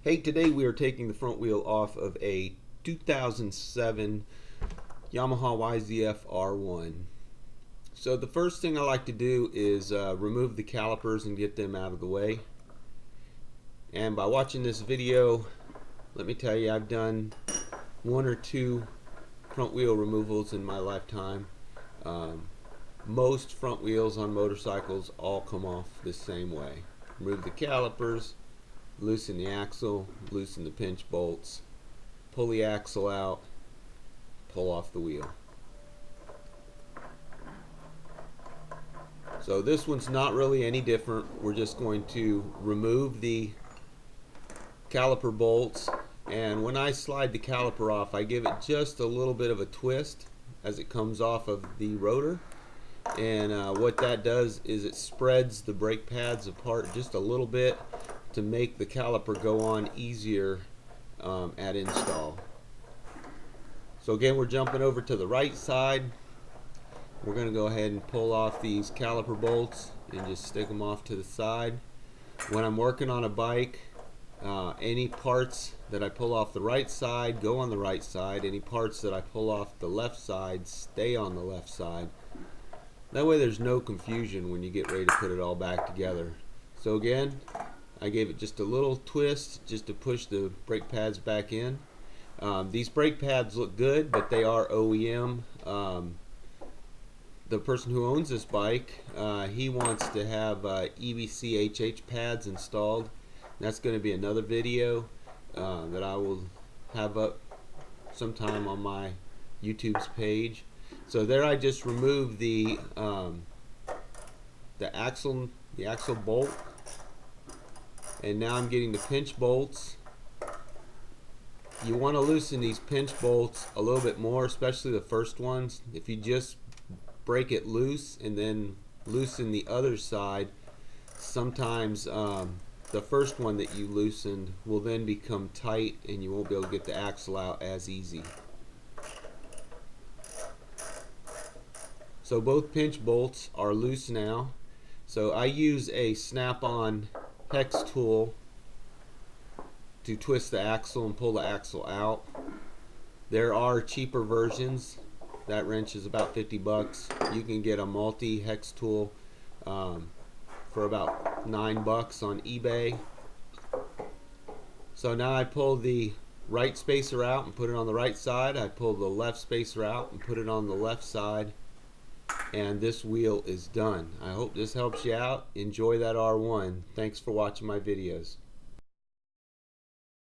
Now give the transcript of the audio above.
Hey, today we are taking the front wheel off of a 2007 Yamaha YZF R1. So the first thing I like to do is remove the calipers and get them out of the way. And by watching this video, let me tell you, I've done one or two front wheel removals in my lifetime. Most front wheels on motorcycles all come off the same way. Remove the calipers, loosen the axle, loosen the pinch bolts, pull the axle out, pull off the wheel. So this one's not really any different. We're just going to remove the caliper bolts, and when I slide the caliper off, I give it just a little bit of a twist as it comes off of the rotor. And what that does is it spreads the brake pads apart just a little bit to make the caliper go on easier at install. So again, we're jumping over to the right side. We're going to go ahead and pull off these caliper bolts and just stick them off to the side. When I'm working on a bike, any parts that I pull off the right side go on the right side. Any parts that I pull off the left side stay on the left side. That way there's no confusion when you get ready to put it all back together. So again, I gave it just a little twist just to push the brake pads back in. These brake pads look good, but they are OEM. The person who owns this bike, he wants to have EBC HH pads installed. That's going to be another video that I will have up sometime on my YouTube's page. So there I just removed the axle bolt, and now I'm getting the pinch bolts. You want to loosen these pinch bolts a little bit more, especially the first ones. If you just break it loose and then loosen the other side, sometimes the first one that you loosened will then become tight and you won't be able to get the axle out as easy. So both pinch bolts are loose now. So I use a snap-on hex tool to twist the axle and pull the axle out. There are cheaper versions. That wrench is about 50 bucks. You can get a multi-hex tool for about 9 bucks on eBay. So now I pull the right spacer out and put it on the right side. I pull the left spacer out and put it on the left side. And this wheel is done. I hope this helps you out. Enjoy that R1. Thanks for watching my videos.